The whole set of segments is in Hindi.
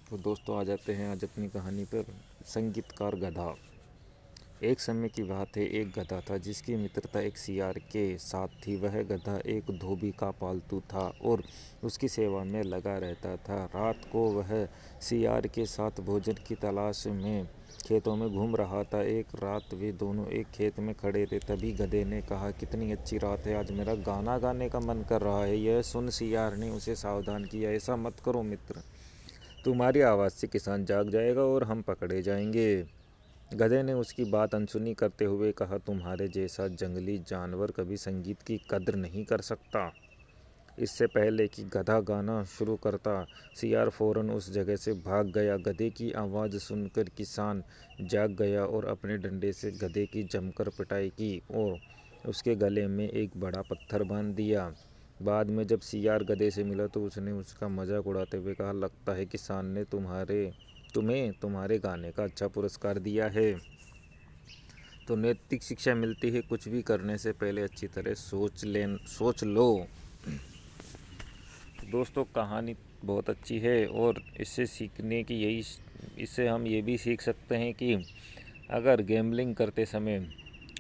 तो दोस्तों आ जाते हैं आज अपनी कहानी पर। संगीतकार गधा। एक समय की बात है, एक गधा था जिसकी मित्रता एक सियार के साथ थी। वह गधा एक धोबी का पालतू था और उसकी सेवा में लगा रहता था। रात को वह सियार के साथ भोजन की तलाश में खेतों में घूम रहा था। एक रात वे दोनों एक खेत में खड़े थे। तभी गधे ने कहा, कितनी अच्छी रात है, आज मेरा गाना गाने का मन कर रहा है। यह सुन सियार ने उसे सावधान किया, ऐसा मत करो मित्र, तुम्हारी आवाज़ से किसान जाग जाएगा और हम पकड़े जाएंगे। गधे ने उसकी बात अनसुनी करते हुए कहा, तुम्हारे जैसा जंगली जानवर कभी संगीत की कद्र नहीं कर सकता। इससे पहले कि गधा गाना शुरू करता, सियार फौरन उस जगह से भाग गया। गधे की आवाज़ सुनकर किसान जाग गया और अपने डंडे से गधे की जमकर पिटाई की और उसके गले में एक बड़ा पत्थर बांध दिया। बाद में जब सियार गधे से मिला तो उसने उसका मजाक उड़ाते हुए कहा, लगता है किसान ने तुम्हें तुम्हारे गाने का अच्छा पुरस्कार दिया है। तो नैतिक शिक्षा मिलती है, कुछ भी करने से पहले अच्छी तरह सोच लो। दोस्तों कहानी बहुत अच्छी है और इससे सीखने की इससे हम ये भी सीख सकते हैं कि अगर गैम्बलिंग करते समय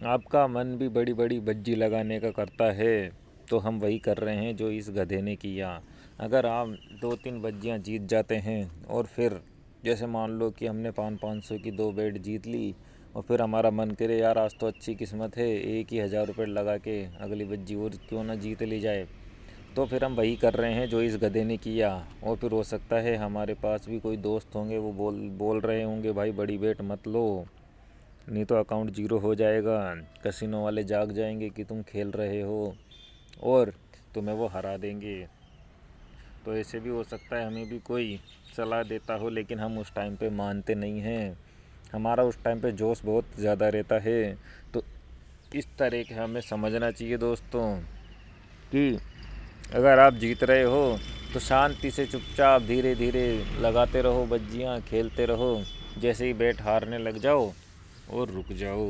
आपका मन भी बड़ी बड़ी बज्जी लगाने का करता है तो हम वही कर रहे हैं जो इस गधे ने किया। अगर आप 2-3 बज्जियाँ जीत जाते हैं और फिर जैसे मान लो कि हमने 500 की 2 बेट जीत ली और फिर हमारा मन करे यार आज तो अच्छी किस्मत है, एक ही 1000 रुपये लगा के अगली बज्जी और क्यों ना जीत ली जाए, तो फिर हम वही कर रहे हैं जो इस गधे ने किया। और फिर हो सकता है हमारे पास भी कोई दोस्त होंगे, वो बोल रहे होंगे, भाई बड़ी बेट मत लो नहीं तो अकाउंट ज़ीरो हो जाएगा, कसिनो वाले जाग जाएंगे कि तुम खेल रहे हो और तुम्हें वो हरा देंगे। तो ऐसे भी हो सकता है हमें भी कोई सलाह देता हो लेकिन हम उस टाइम पे मानते नहीं हैं, हमारा उस टाइम पे जोश बहुत ज़्यादा रहता है। तो इस तरह के हमें समझना चाहिए दोस्तों कि अगर आप जीत रहे हो तो शांति से चुपचाप धीरे धीरे लगाते रहो बज्जियाँ, खेलते रहो। जैसे ही बैट हारने लग जाओ और रुक जाओ,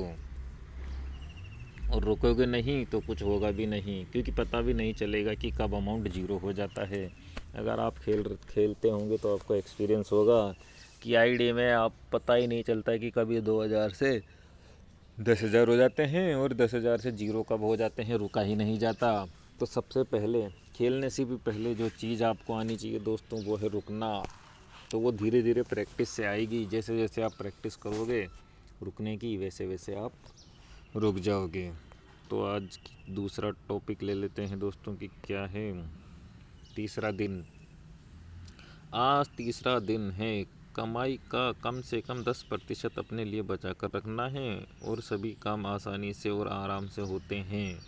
और रुकोगे नहीं तो कुछ होगा भी नहीं, क्योंकि पता भी नहीं चलेगा कि कब अमाउंट ज़ीरो हो जाता है। अगर आप खेलते होंगे तो आपको एक्सपीरियंस होगा कि आईडी में आप पता ही नहीं चलता कि कभी 2000 से 10,000 हो जाते हैं और 10,000 से ज़ीरो कब हो जाते हैं, रुका ही नहीं जाता। तो सबसे पहले खेलने से भी पहले जो चीज़ आपको आनी चाहिए दोस्तों वो है रुकना। तो वो धीरे धीरे प्रैक्टिस से आएगी, जैसे जैसे आप प्रैक्टिस करोगे रुकने की वैसे वैसे आप रुक जाओगे। तो आज दूसरा टॉपिक ले लेते हैं दोस्तों कि क्या है। तीसरा दिन। आज तीसरा दिन है। कमाई का कम से कम 10% अपने लिए बचा कर रखना है और सभी काम आसानी से और आराम से होते हैं।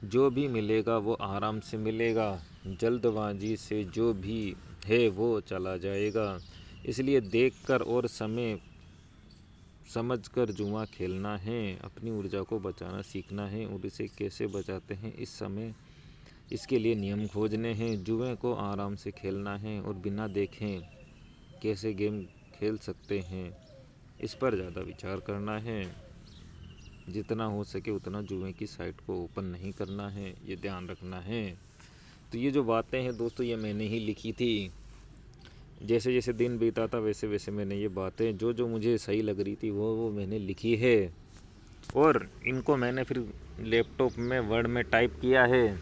जो भी मिलेगा वो आराम से मिलेगा, जल्दबाजी से जो भी है वो चला जाएगा। इसलिए देखकर और समय समझकर जुआ खेलना है। अपनी ऊर्जा को बचाना सीखना है और इसे कैसे बचाते हैं इसके लिए नियम खोजने हैं। जुए को आराम से खेलना है और बिना देखें कैसे गेम खेल सकते हैं इस पर ज़्यादा विचार करना है। जितना हो सके उतना जुए की साइट को ओपन नहीं करना है, ये ध्यान रखना है। तो ये जो बातें हैं दोस्तों ये मैंने ही लिखी थी। जैसे जैसे दिन बीता था वैसे वैसे मैंने ये बातें जो मुझे सही लग रही थी वो मैंने लिखी है और इनको मैंने फिर लैपटॉप में वर्ड में टाइप किया है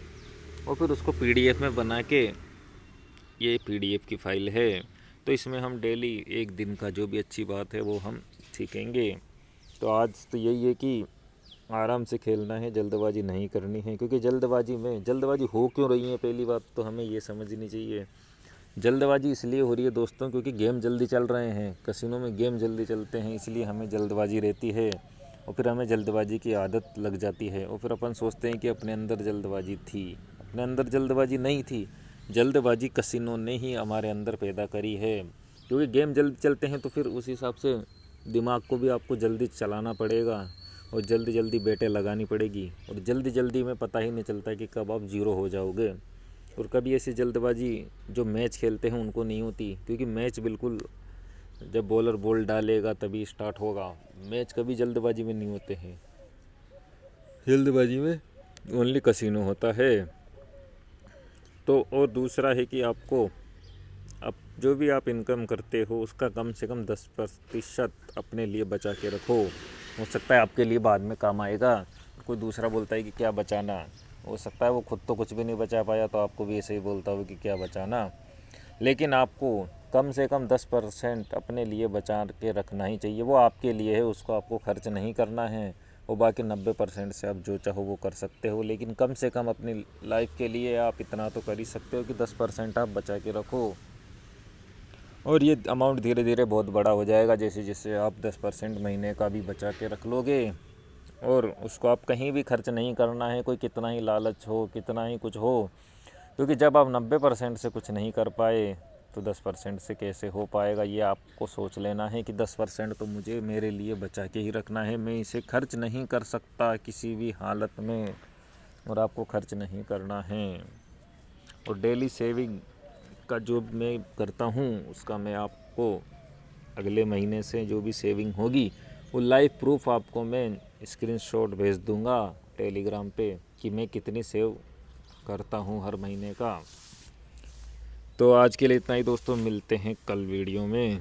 और फिर उसको पीडीएफ में बना के, ये पीडीएफ की फ़ाइल है। तो इसमें हम डेली एक दिन का जो भी अच्छी बात है वो हम सीखेंगे। तो आज तो यही है कि आराम से खेलना है, जल्दबाजी नहीं करनी है, क्योंकि जल्दबाजी हो क्यों रही है, पहली बात तो हमें ये समझनी चाहिए। जल्दबाजी इसलिए हो रही है दोस्तों क्योंकि गेम जल्दी चल रहे हैं, कसिनो में गेम जल्दी चलते हैं, इसलिए हमें जल्दबाजी रहती है और फिर हमें जल्दबाजी की आदत लग जाती है और फिर अपन सोचते हैं कि अपने अंदर जल्दबाजी थी। अपने अंदर जल्दबाजी नहीं थी, जल्दबाजी कसिनो ने ही हमारे अंदर पैदा करी है। क्योंकि गेम जल्दी चलते हैं तो फिर उस हिसाब से दिमाग को भी आपको जल्दी चलाना पड़ेगा और जल्दी जल्दी बेटें लगानी पड़ेगी और जल्दी जल्दी में पता ही नहीं चलता कि कब आप ज़ीरो हो जाओगे। और कभी ऐसी जल्दबाजी जो मैच खेलते हैं उनको नहीं होती, क्योंकि मैच बिल्कुल जब बॉलर बॉल डालेगा तभी स्टार्ट होगा। मैच कभी जल्दबाजी में नहीं होते हैं, जल्दबाजी में ओनली कसिनो होता है। तो और दूसरा है कि आपको अब जो भी आप इनकम करते हो उसका कम से कम 10% अपने लिए बचा के रखो। हो सकता है आपके लिए बाद में काम आएगा। कोई दूसरा बोलता है कि क्या बचाना, हो सकता है वो खुद तो कुछ भी नहीं बचा पाया तो आपको भी ऐसे ही बोलता हो कि क्या बचाना। लेकिन आपको कम से कम 10% अपने लिए बचा के रखना ही चाहिए। वो आपके लिए है, उसको आपको खर्च नहीं करना है। वो बाकी 90% से आप जो चाहो वो कर सकते हो, लेकिन कम से कम अपनी लाइफ के लिए आप इतना तो कर ही सकते हो कि 10% आप बचा के रखो। और ये अमाउंट धीरे धीरे बहुत बड़ा हो जाएगा जैसे जैसे आप 10% महीने का भी बचा के रख लोगे। और उसको आप कहीं भी खर्च नहीं करना है, कोई कितना ही लालच हो, कितना ही कुछ हो, क्योंकि जब आप 90% से कुछ नहीं कर पाए तो 10% से कैसे हो पाएगा। ये आपको सोच लेना है कि 10% तो मुझे मेरे लिए बचा के ही रखना है, मैं इसे खर्च नहीं कर सकता किसी भी हालत में, और आपको खर्च नहीं करना है। और डेली सेविंग का जो मैं करता हूँ उसका मैं आपको अगले महीने से जो भी सेविंग होगी वो लाइव प्रूफ आपको मैं स्क्रीनशॉट भेज दूँगा टेलीग्राम पे कि मैं कितनी सेव करता हूँ हर महीने का। तो आज के लिए इतना ही दोस्तों, मिलते हैं कल वीडियो में।